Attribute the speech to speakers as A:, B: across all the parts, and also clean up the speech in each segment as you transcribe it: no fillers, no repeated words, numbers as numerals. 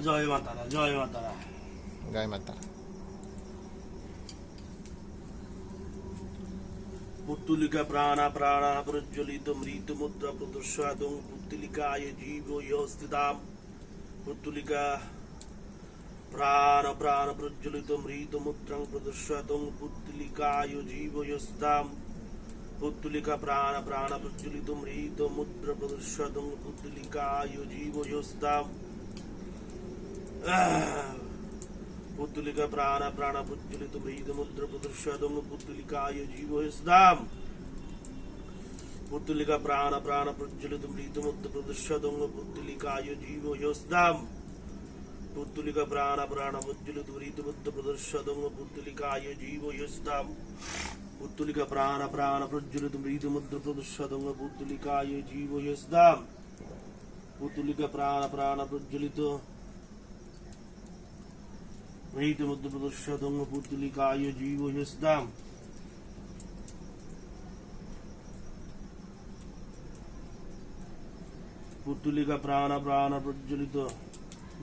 A: জয় মাতারা, জয় মাতারা,
B: জয় মাতা।
A: পুত্তুলিকা প্রাণা প্রাণা প্রজ্বলিত মৃত মুদ্রা প্রদর্শাদং পুত্তুলিকায় জীব স্থিতাম। পুত্তুলিকা প্রাণ প্রাণ প্রজ্বলিত মৃত মুদ্রাং প্রদর্শাদং পুত্তুলিকায় জীব স্থাম। পুত্তুলিকা প্রাণ প্রাণ প্রজ্বলিত মৃত মুদ্রা প্রদর্শাদং পুত্তুলিকায় জীব স্থাম। পুত্তুলিকা প্রাণ প্রাণ প্রজ্বলিত মৃত মুদ্রা প্রদর্শাদং পুত্তুলিকায় জীব স্থাম। পুত্তুলিকা প্রাণ প্রাণ প্রজ্বলিত মৃত মুদ্রা প্রদর্শাদং পুত্তুলিকায় জীব স্থাম। পুত্তুলিকা প্রাণ প্রাণ প্রজ্বলিত মৃত মুদ্রা প্রদর্শাদং পুত্তুলিকায় জীব স্থাম। পুত্তুলিকা প্রাণ প্রাণ প্রজ্বলিত মৃত মুদ্রা প্রদর্শাদং পুত্তুলিকায় জীব স্থাম। পুত্তুলিকা প্রাণ প্রাণ প্রজ্বলিত মৃত মুদ্রা প্রদর্শাদং পুত্তুলিকায় জীব স্থাম। পুত্তুলিকা প্রাণ প্রাণ প্রজ্বলিত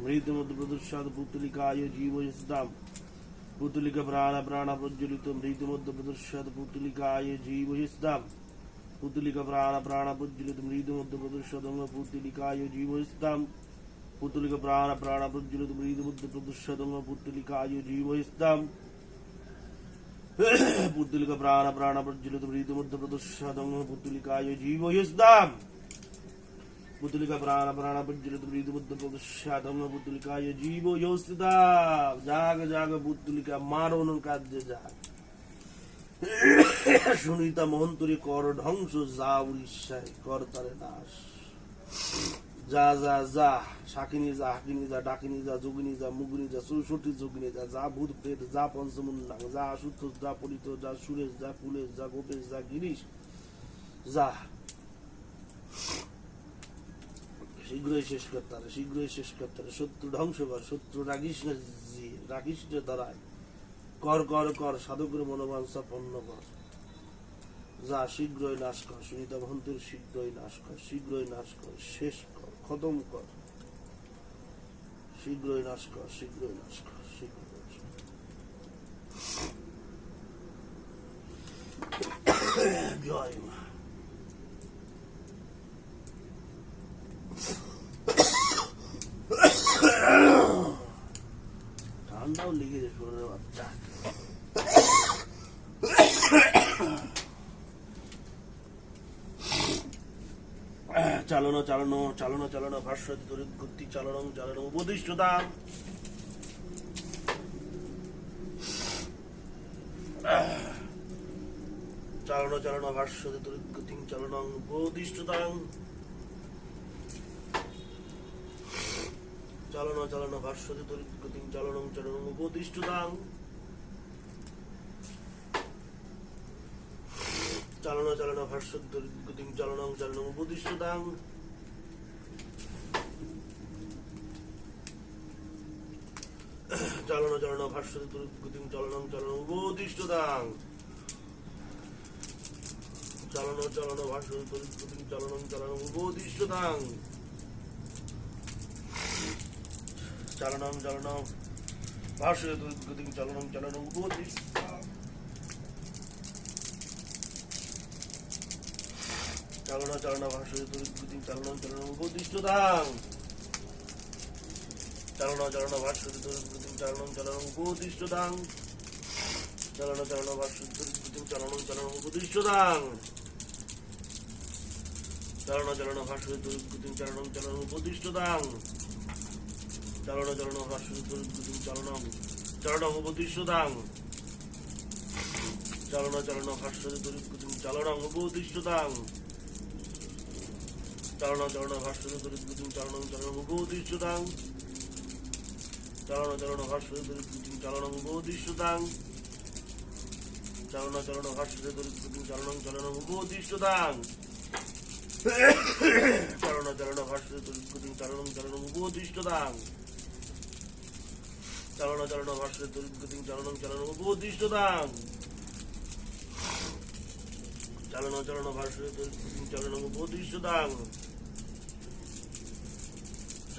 A: মৃত মুদ্রা প্রদর্শাদ পুত্তুলিকায় জীব স্থাম। পুত্তুলিকা প্রাণ প্রাণ প্রজ্বলিত মৃত মুদ্রা প্রদর্শাদ পুত্তুলিকায় জীব স্থাম। পুত্তুলিকা প্রাণ প্রাণ প্রজ্বলিত মৃত মুদ্রা প্রদর্শাদং পুত্তুলিকায় জীব স্থাম। পুত্তুলিকা প্রাণ প্রাণ প্রজ্বলিত মৃত মুদ্রা প্রদর্শাদং পুত্তুলিকায় জীব স্থাম। পুত্তুলিকা প্রাণ প্রাণ প্রজ্বলিত মৃত মুদ্রা প্রদর্শাদং পুত্তুলিকায় জীব স্থাম। পুত্তুলিকা প্রাণ প্রাণ প্রজ্বলিত মৃত মুদ্রা প্রদর্শাদং পুত্তুলিকায় জীব স্থাম। জাগ জাগ পুত্তুলিকা মারণ কার্যে যাগ। সুনিতা মহন্তরী কর ধ্বংস, যা উড়িষ্যায় কর তারে নাশ। যা যা যা শাকিনী যা, হাকিনী যা, ডাকিনী যা, যোগিনী যা, মুগুনি যা, চৌষট্টি যোগিনী যা, যা ভূত প্রেত, যা পঞ্চমুন্ডাং, যা আশুতোষ, যা পরিত, যা সুরেশ, যা কুলেশ, যা গোপেশ, যা গিরিশ, যা শীঘ্রই শেষ করতে হবে, শীঘ্রই শেষ করতে হবে। শত্রু ধ্বংস কর, শত্রু রাখিস না, রাখিস না দাঁড়ায়। কর কর কর সাধকের মনোবাঞ্ছা পন্ন কর। যা শীঘ্রই নাশ কর, সুনিতা মহন্তের শীঘ্রই নাশ কর, শীঘ্রই নাশ কর, শেষ কর, খতম কর। শীঘ্রই নাশ কর, শীঘ্রই নাশ কর, শীঘ্রই নাশ কর। জয় মা। ঠান্ডাও লেগেছে শরীরে বাচ্চা। চালনো চালনো চালনো চালনো ভাষ্য গতি চালন চালন উপদিষ্টতাম। চালনো চালনো ভাষ্য গতি চালন উপদিষ্টতাম। চালনো চালনো ভাষ্য গতি চালন চালন উপদিষ্টতাম। চালনো চালনো ভাষ্য গতি চালন চালন উপদিষ্টতাম। চালনো চালনো ভাষ্য গতি চালন চালন উপদিষ্টতাম। চালনো চালনো ভাষ্য গতি চালন চালন উপদিষ্টতাম। চালনং চালনং ভাষ্য গতি চালনং চালন উপদিষ্টতাম। চালনা চালনা ভাষ্য গতি চালনং চালনং উপদিষ্টতাম। চালনা চালনা ভাষ্য গতি চালনং চালনং উপদিষ্টতাম। চালনা চালনা ভাষ্য গতি চালনং চালনং উপদিষ্টতাম। চালনা চালনা ভাষ্য গতি চালনং চালনং উপদিষ্টতাম। চালনা চালনা ভাষ্য গতি চালনং চালনং উপদিষ্টতাম। চালনা চালনা ভাষ্য গতি চালনং উপদিষ্টতাম। চালনা চালনা ভাষ্য গতি চালনং চালনং উপদিষ্টতাম। চালনা চালনা ভাষ্য গতি চালনং উপদিষ্টতাম। চালনা চালনা ভাষ্য গতি চালনং চালনং উপদিষ্টতাম। চালনা চালনা ভাষ্য গতি চালনং চালনং উপদিষ্টতাম। চালনা চালনা ভাষ্য গতি চালনং চালনং উপদিষ্টতাম। চালনা চালনা ভাষ্য চালনং উপদিষ্টতাম।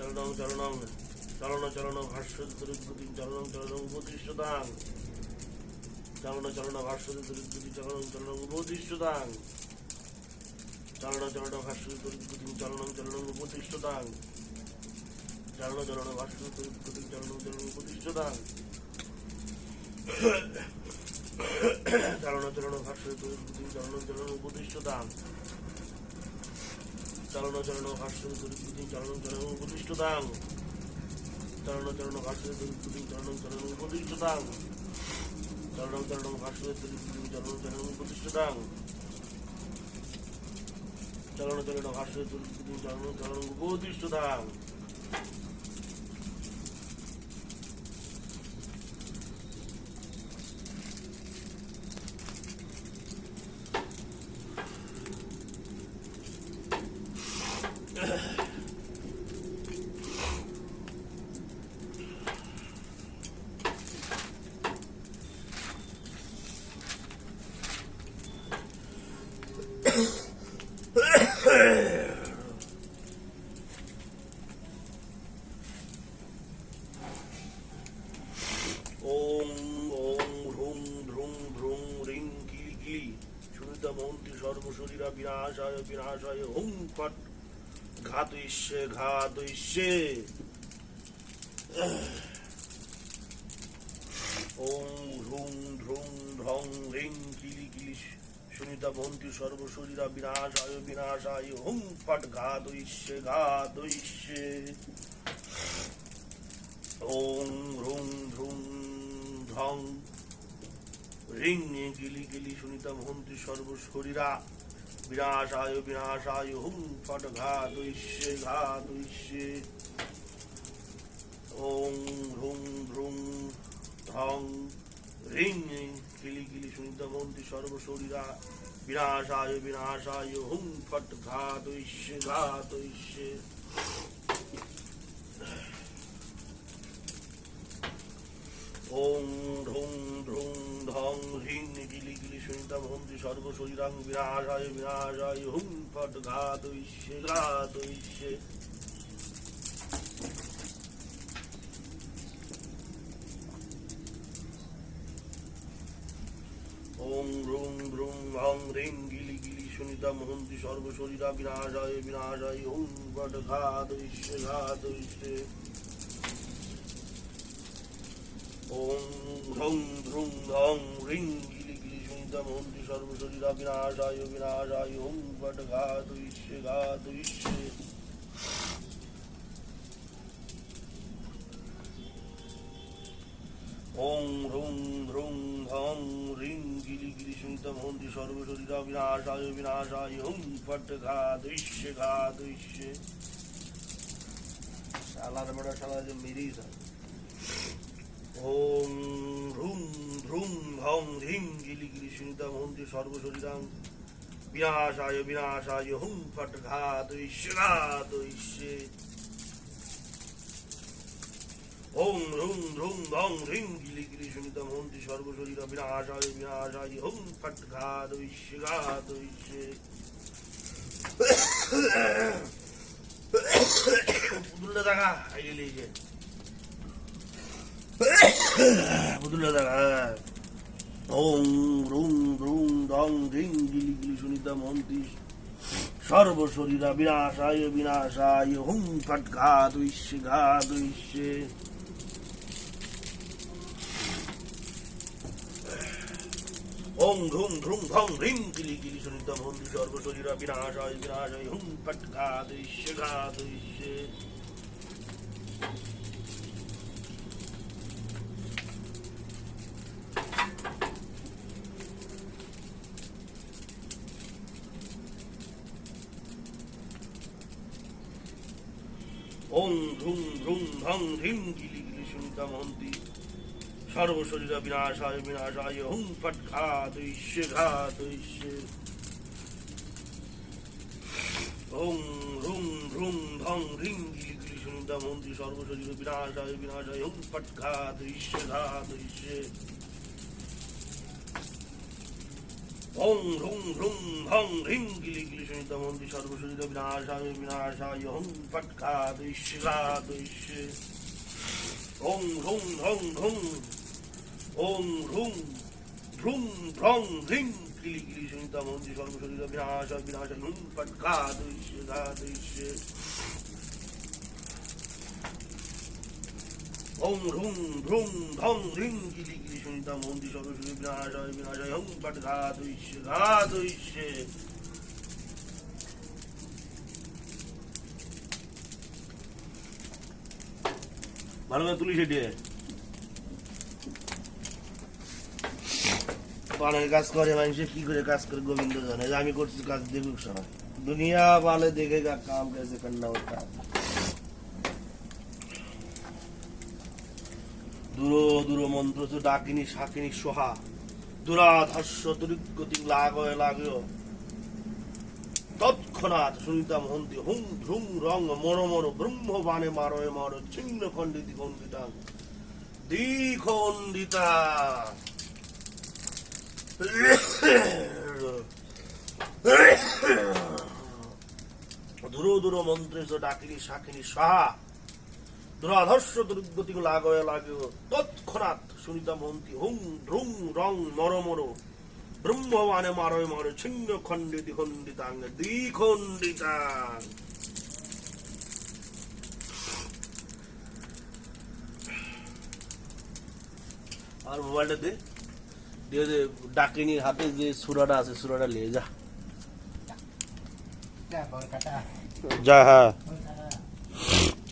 A: চলনং চলনং চলন চলন ভাষ্য দরিদ্রতি চলনং চলনং উপদিষ্টতাং চলন চলন ভাষ্য দরিদ্রতি চলনং চলনং উপদিষ্টতাং চলন চলন ভাষ্য দরিদ্রতি চলনং চলনং উপদিষ্টতাং চলন চলন ভাষ্য দরিদ্রতি চলনং চলনং উপদিষ্টতাং চলন চলন ভাষ্য দরিদ্রতি চলনং চলনং উপদিষ্টতাং চলন চলন ভাষ্য দরিদ্রতি চলনং চলনং উপদিষ্টতাং চলন চলন ভাষ্য দরিদ্রতি চলনং চলনং উপদিষ্টতাং চলন চলন ভাষ্য দরিদ্রতি চলনং চলনং উপদিষ্টতাং চলন চলন ভাষ্য দরিদ্রতি চলনং চলনং উপদিষ্টতাং ওম ওম হ্রুং ধ্রুং ভ্রুং রিং কিলি কিলি সুনিতা মন্ত্রী সর্বশরীরা বিনাশায় বিনাশায় হুং ফট ঘাতইষ্যে ঘাতইষ্যে ওম হ্রুং ধ্রুং ধ্রং রিং কিলি কিলি সুনিতা মন্ত্রী সর্বশরীরা বিনাশায় বিনাশায় হুং ফট ঘাতইষ্যে ঘাতইষ্যে ওম হ্রুং ধ্রুং ধ্রং রিং গিলি গিলি সুনিতা মহন্তি সর্বশরীরা বিনাশায় বিনাশায় হুং ফট ঘাতইষ্যে ঘাতইষ্যে ওম হ্রুং ধ্রুং ধ্রং রিং গিলি গিলি সুনিতা মহন্তি সর্বশরীরা বিনাশায় বিনাশায় হুং ফট ঘাতইষ্যে ঘাতইষ্যে ওম ঢুং ঢুং ঢং রিং গিলি গিলি সুনিতা মহন্তি সর্বশরীরাং বিনাশায় বিনাশায় হুং ফট ঘাতইষ্যে ঘাতইষ্যে ওম রুং রুং হং রিং গিলি গিলি সুনিতা মহন্তি সর্বশরীরা বিনাশায় বিনাশায় হুং ফট ঘাতইষ্যে ঘাতইষ্যে ওম ঢং ঢ্রুং ঢং রিং গিলি গিলি সুনিতা মহন্তি সর্বশরীরা বিনাশায় বিনাশায় হুং ফট ঘাতইষ্যে ঘাতইষ্যে ওম রুং ঢ্রুং ঢং রিং গিলি গিলি সুনিতা মহন্তি সর্বশরীরা বিনাশায় বিনাশায় হুং ফট ঘাতইষ্যে ঘাতইষ্যে শালার বড়া শালা যে মেরি যায় ওম রুং ধ্রুং ভং রিং গিলি গিলি সুনিতা মহন্তি সর্বশরীরাং বিনাশায় বিনাশায় হুং ফট ঘাতইষ্যে ঘাতইষ্যে ওম রুং ধ্রুং ভং রিং গিলি গিলি সুনিতা মহন্তি সর্বশরীরা বিনাশায় বিনাশায় হুং ফট ঘাতইষ্যে ঘাতইষ্যে পুতুলটা দেখা আইলে যে পুতুলটা দেখা ওম রুং রুং ঢং রিং গিলি গিলি সুনিতা মহন্তি সর্বশরীরা বিনাশায় বিনাশায় হুং ফট ঘাতইষ্যে ঘাতইষ্যে ওম রুং রুং ঢং রিং গিলি গিলি সুনিতা মহন্তি সর্বশরীরা বিনাশায় বিনাশায় হুং ফট ঘাতইষ্যে ঘাতইষ্যে ওম রুং রুং ঢং রিং গিলি গিলি সুনিতা মহন্তি সর্বশরীরা বিনাশায় বিনাশায় হুং ফট ঘাতইষ্যে ঘাতইষ্যে ওম রুং রুং ঢং রিং গিলি গিলি সুনিতা মহন্তি সর্বশরীরা বিনাশায় বিনাশায় হুং ফট ঘাতইষ্যে ঘাতইষ্যে ওং রুং রুং হং হ্রিং গিলি গিলি শনিতা মন্ত্রী সর্বশরীর বিনাশায় বিনাশায় হং ফটকা দৈশ্যা দৈশ্যে ওং রুং রং রুং ওং রুং রুং রং হ্রিং গিলি গিলি শনিতা মন্ত্রী সর্বশরীর বিনাশায় বিনাশায় হং ফটকা দৈশ্যা দৈশ্যে ওং রুং রুং ধং হ্রিং গিলি গিলি শনিতা মন্ত্রী সর্বশরীর বিনাশায় বিনাশায় হং ফটকা দৈশ্যা দৈশ্যে ভালো করে তুলি সেটিয়ে পানের কাজ করে মানুষে কি করে কাজ করে গোবিন্দ জানে আমি করছি কাজ দেখুক সবাই দুনিয়া वाले देखेगा काम कैसे करना होता है दूरो दूरो मंत्र से डाकिनी शाकिनी सोहा दुराधर्ष दुर्गति लागय लाग्यो তৎক্ষণাৎ শুনিতাম হন্তি হুং ধ্রুং রং মর মর ব্রহ্ম বাণে মারয় মর ছিন্ন খণ্ডিত খণ্ডিতা দ্বিখণ্ডিতা দূর দূর মন্ত্রে ডাকিনী শাকিনী সাহা দুরাধর্ষ দুর্গতি লাগয় লাগে তৎক্ষণাৎ শুনিতাম হন্তি হুং ধ্রুং রং মর মর ব্রহ্মবাণে মারয় মার ছিন্ন খণ্ডিত খণ্ডিতাঙ্গ দ্বিখণ্ডিতাং আর মোবাইলটা দে দিয়ে দে ডাকিনীর হাতে যে সুরাটা আছে সুরাটা নিয়ে যা যা হ্যাঁ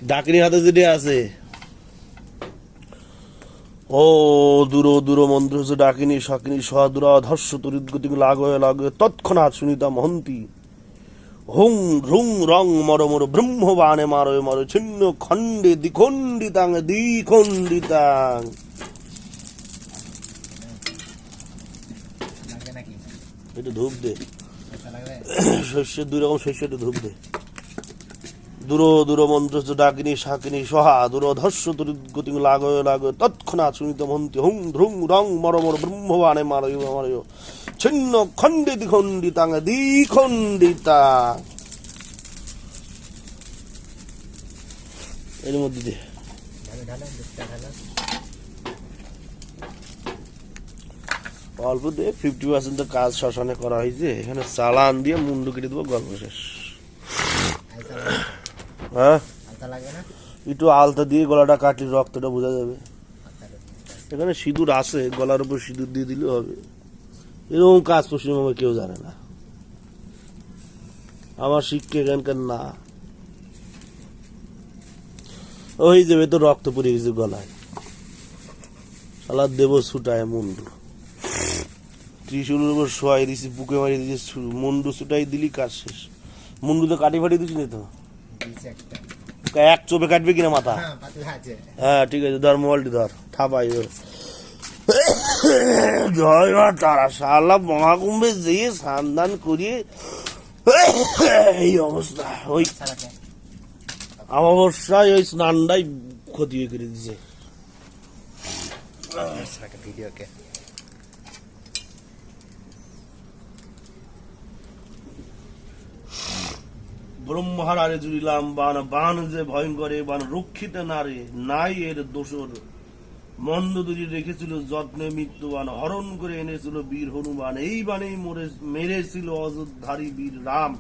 A: ডাকিনীর হাতে যেটা আছে ও দূর দূর মন্ত্র ডাকিনী শাকিনী সদুরা ধর্ষ তরিদ্গতি লাগয় লাগয় তৎক্ষণাৎ শুনিতাম হন্তি হুং রুং রং মর মর ব্রহ্ম বাণে মারয় মারয় ছিন্ন খণ্ডে দ্বিখণ্ডিতাং দ্বিখণ্ডিতাং এটা ধূপ দে শস্যের দুই রকম শস্য এটা ধূপ দে দূর দূর মন্ত্র ডাকিনী শাকিনী সহা দূর ধর্ষ তরিদ্গতি লাগয় লাগয় তৎক্ষণাৎ শুনিতাম হন্তি হুং ধ্রুং রং মর মর ব্রহ্মবাণে মারয় মারয় ছিন্ন খণ্ডে দ্বিখণ্ডিতাং দ্বিখণ্ডিতা এর মধ্যে দে অল্প দে 50% কাজ শ্মশানে করা হয়েছে এখানে চালান দিয়ে মুন্ডু কেটে দেবো গল্প শেষ হ্যাঁ একটু আলতা দিয়ে গলাটা কাটলে রক্তটা বোঝা যাবে এখানে সিঁদুর আছে গলার উপর সিঁদুর দিয়ে দিলে হবে এরকম কাজ পশ্চিমবঙ্গে কেউ জানে না আমার শিক্ষা এখানকার না ওই যাবে তো রক্ত পড়ে গেছে গলায় সালা দেব ছুটায় মুন্ডু ত্রিশুলের উপর শোয়াই দিছি বুকে মারি দিয়েছি মুন্ডু ছুটাই দিলি কাজ শেষ মুন্ডু তো কাটি ফাটি দিস নি তো এক চোপে কাটবে কিনা মাথা হ্যাঁ ঠিক আছে ধর মোবাইলটি ধর থাপাই জয় মা তারা শালা মহাকুম্ভে যেয়ে স্নান করিয়ে এই অবস্থা ওই অমাবস্যায় ওই স্নানটাই ক্ষতি করে দিছে ভিডিওকে ব্রহ্মারে জুড়িলাম বান বান যে ভয়ঙ্করে বান রক্ষিত নারে নাই এর দোষর মন্দ দুরি রেখেছিল যত্নে মৃত্যুবান হরণ করে এনেছিল বীর হনুমান এই বানেই মেরেছিল অযোধ্যারী বীর রাম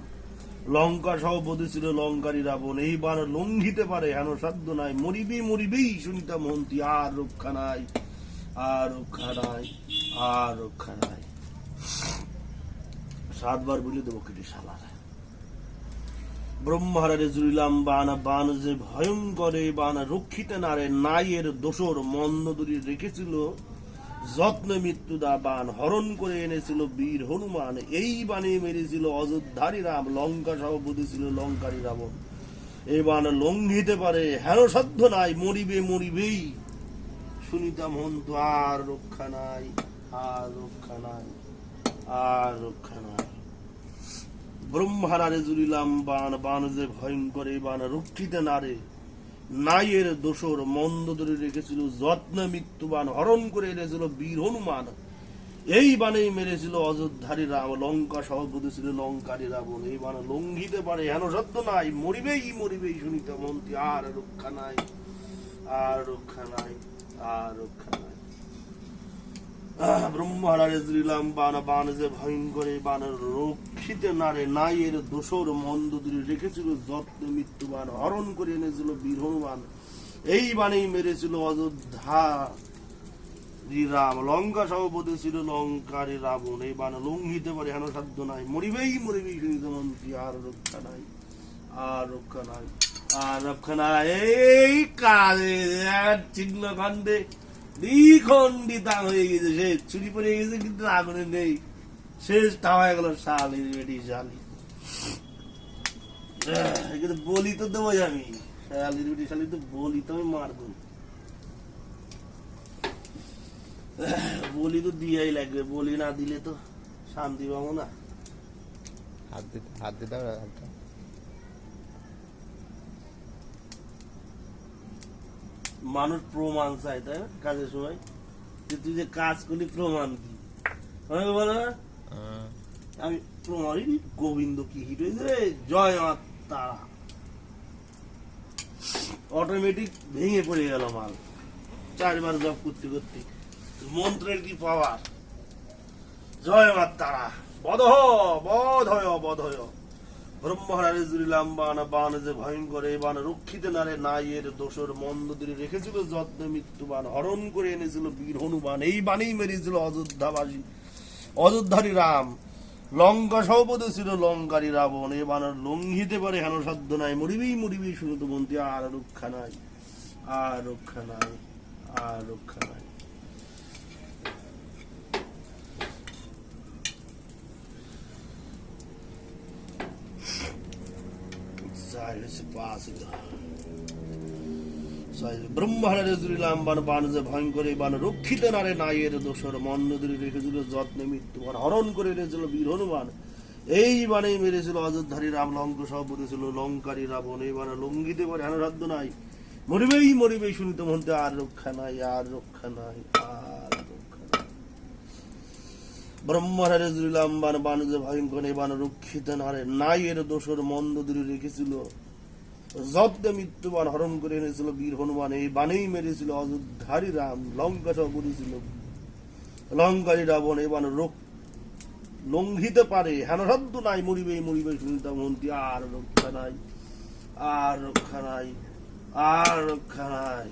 A: লঙ্কা সহ বধেছিল লঙ্কারী রাবণ এই বান লঙ্ঘিতে পারে হেন সাধ্য নাই মরিবে মরিবেই শুনিতাম হন্তি আর রক্ষা নাই আর রক্ষা নাই আর রক্ষা নাই 7 বার বলে দেবো কেটে শালার ব্রহ্মারে জুড়িলাম বান বান যে ভয়ঙ্করে বান রক্ষিতে নারে নাই এর দোষর মন্দ দূরে রেখেছিল যত্নে মৃত্যুদা বান হরণ করে এনেছিল বীর হনুমান এই বানে মেরেছিল অযোধ্যারী রাম লঙ্কা সহ বধেছিল লঙ্কারী রাবণ এই বান লঙ্ঘিতে পারে হেন সাধ্য নাই মরিবে মরিবেই শুনিতাম হন্ত আর রক্ষা নাই আর রক্ষা নাই আর রক্ষা নাই ব্রহ্মারে জুড়িলাম বান বান যে ভয়ঙ্করে বান রক্ষিতে নারে নাই এর দোষর মন্দ ধরে রেখেছিল যত্ন মৃত্যুবান হরণ করে এনেছিল বীর হনুমান এই বানেই মেরেছিল অযোধ্যারী রাম, লঙ্কা সভাপতি ছিল লঙ্কারী রাবণ। এই বানে লঙ্ঘিতে পারে হেন সত্য নাই, মরিবেই মরিবেই শুনিতে মন্ত্রী, আর রক্ষা নাই, আর রক্ষা নাই, আর রক্ষা নাই। ব্রহ্মারে শ্রীলাম বান, বান যে ভয়ঙ্করে বান রক্ষিতে নারে নাই, এর দোষর মন্দ দূরে রেখেছিল যত্ন মৃত্যুবান, হরণ করে এনেছিল বীর হনুমান। এই বানেই মেরেছিল অযোধ্যা রাম, লঙ্কা সভাপতি ছিল লঙ্কারী রাবণ। এই বান লঙ্ঘিতে পারে হেন সাধ্য নাই, মরিবেই মরিবেই শুনিতে মন্ত্রী, আর রক্ষা নাই, আর রক্ষা নাই, আর রক্ষা নাই। এই কাজে চিহ্ন খণ্ডে দ্বিখণ্ডিতা হয়ে গেছে, সে চুরি পড়ে গেছে কিন্তু আগুনে নেই, শেষ হয়ে গেল শালি বেটি শালি। কিন্তু বলি তো দেবো আমি, শালির বেটি শালি তো বলি তো আমি মারবো, বলি তো দিয়াই লাগবে, বলি না দিলে তো শান্তি পাবো না।
B: হাত দিতে হবে।
A: মানুষ প্রমাণ চাই, তাই না? কাজের সময় যে তুই যে কাজ করলি প্রমাণ দি, বলো আমি প্রমাণই গোবিন্দ কি হিট হয়েছে রে, জয় মা তারা, অটোমেটিক ভেঙে পড়ে গেল মাল, 4 বার জব করতে করতে। মন্ত্রের কি পাওয়ার, জয় মা তারা, বধ বধয় বধয়। ব্রহ্মহারে জুড়িলাম বান, বান যে ভয়ঙ্কর, এই বান রক্ষিতে নারে নাই, এর দোষর মন্দ দূরে রেখেছিল যত্নে মৃত্যুবান, হরণ করে এনেছিল বীর হনুমান। এই বানেই মেরেছিল অযোধ্যাবাসী অযোধ্যারী রাম, লঙ্কা সভাপতি ছিল লঙ্কারী রাবণ। এই বান লঙ্ঘিতে পারে হেন সাধ্য নাই, মরিবেই মরিবেই শুনিত মন্ত্রী, আর রক্ষা নাই, আর রক্ষা নাই, আর রক্ষা নাই। ব্রহ্মারে জুড়িলাম বান, বান যে ভয়ঙ্কর, এই বান রক্ষিতে নারে নাই, এর দোষর মন্দ দূরে রেখেছিল যত্নে মৃত্যুবান, হরণ করে এনেছিল বীর হনুমান। এই বানেই মেরেছিল অযোধ্যারী রাম, লঙ্কা সভাপতি ছিল লঙ্কারী রাবণ। এই বানে লঙ্ঘিতে পারে হেন সাধ্য নাই, মরিবেই মরিবেই শুনিতে মন্ত্রী, আর রক্ষা নাই, আর রক্ষা নাই, আর রক্ষা নাই। ব্রহ্মারে জুড়িলাম বান, বান যে ভয়ঙ্কর, এই বান রক্ষিতে নারে নাই, এর দোষর মন্দ দূরে রেখেছিল যত্নে মৃত্যুবান, হরণ করে এনেছিল বীর হনুমান। এই বানেই মেরেছিল অযোধ্যারী রাম, লঙ্কা সভাপতি ছিল লঙ্কারী রাবণ। এই বান লঙ্ঘিতে পারে হেন সাধ্য নাই, মরিবেই মরিবেই শুনিতে মন্ত্রী, আর রক্ষা নাই, আর রক্ষা নাই, আর রক্ষা নাই।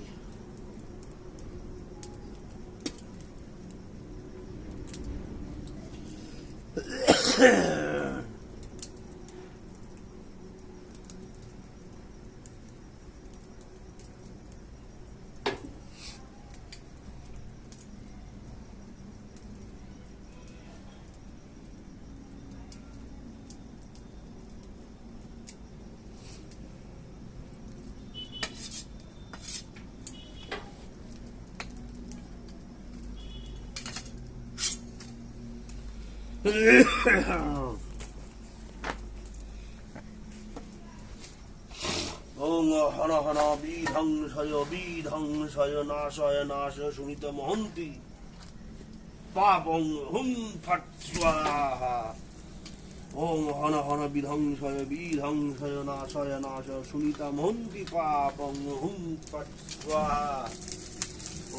A: ওং হন হন বিধ্বংসয় বিধ্বংসয়, নাশয় নাশ শুনিত মহন্তি, পাপং হুম ফট স্বাহা। ওং হন হন বিধ্বংসয় বিধ্বংসয়, নাশয় নাশ শুনিত মহন্তি, পাপং হুম ফট স্বাহা।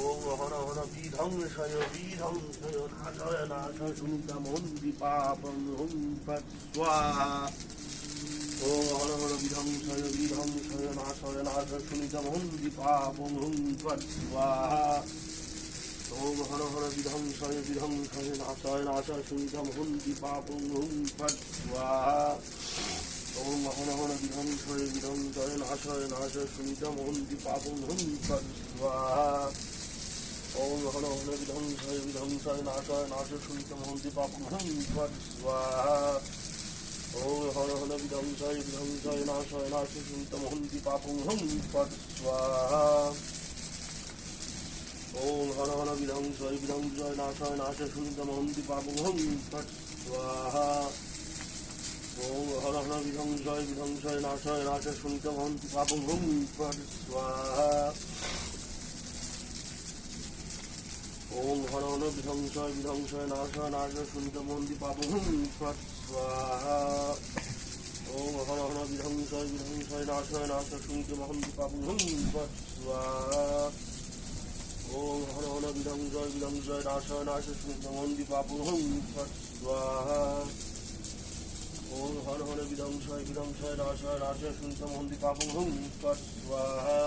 A: ওং হন হন বিধ্বংসয় বিধ্বংসয়, নাশয় নাশ শুনিত মহন্তি, পাপং হুম ফট স্বাহা। ওং হন হন বিধ্বংসয় বিধ্বংসয়, নাশয় নাশ শুনিত মহন্তি, পাপং হুম ফট স্বাহা। ওং হন হন বিধ্বংসয় বিধ্বংসয়, নাশয় নাশ শুনিত মহন্তি, পাপং হুম ফট স্বাহা। ওং হন হন বিধ্বংসয় বিধ্বংসয়, নাশয় নাশ শুনিত মহন্তি, পাপং হুম ফট স্বাহা। ওং হন হন বিধ্বংসয় বিধ্বংসয়, নাশয় নাশ শুনিত মহন্তি, পাপং হুম ফট স্বাহা। ওং হন হন বিধ্বংসয় বিধ্বংসয়, নাশয় নাশ শুনিত মহন্তি, পাপং হুম ফট স্বাহা। ওং হন হন বিধ্বংসয় বিধ্বংসয়, নাশয় নাশ শুনিত মহন্তি, পাপং হুম ফট স্বাহা। ওং হন হন বিধ্বংসয় বিধ্বংসয়, নাশয় নাশ শুনিত মহন্তি, পাপং হুম ফট স্বাহা। ওম হর হর বিধ্বংসয় বিধ্বংসয় নাশয় নাশয় শুনিত মন্দি পাবং ফট স্বাহা। ওম হর হর বিধ্বংসয় বিধ্বংসয় নাশয় নাশয় শুনিত মন্দি পাবং ফট স্বাহা। ওম হর হর বিধ্বংসয় বিধ্বংসয় নাশয় নাশয় শুনিত মন্দি পাবং ফট স্বাহা। ওম হর হর বিধ্বংসয় বিধ্বংসয় নাশয় নাশয় শুনিত মন্দি পাবং ফট স্বাহা।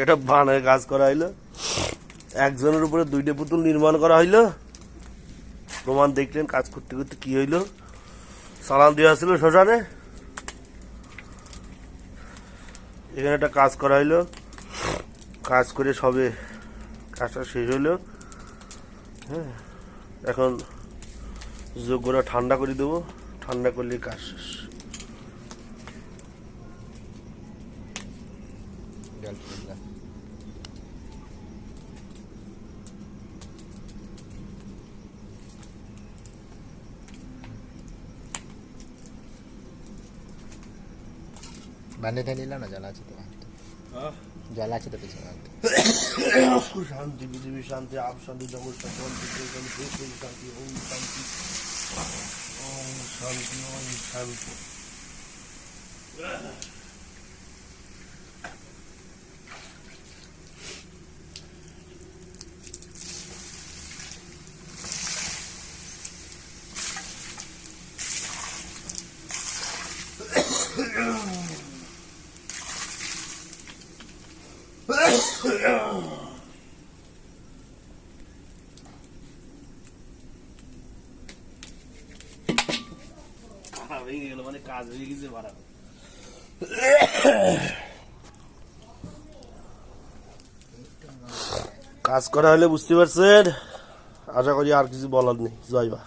A: এটা বানের কাজ করা হইলো, একজনের উপরে 2টা পুতুল নির্মাণ করা হইলো। প্রমাণ দেখলেন কাজ করতে করতে কি হইলো। সালাম দেওয়া ছিল শ্মশানে, এখানে একটা কাজ করা হইলো। কাজ করে সবে কাজটা শেষ হইলো। হ্যাঁ, এখন যোগ্যরা ঠান্ডা করে দেবো, ঠান্ডা করলে কাজ শেষ।
B: বান্ডিটা নিলাম না, জল আছে তো, জল আছে তো পিছনে।
A: শান্তি পৃথিবী শান্তি, আপ শান্তি, জগৎ শান্তি, শান্তি, ওম শান্তি, ওম শান্তি, ওম শান্তি। ভেঙে গেল মানে কাজ হয়ে গেছে বাড়া। কাজ করা হলে বুঝতে পারছেন। আশা করি আর কিছু বলার নেই। জয় মা।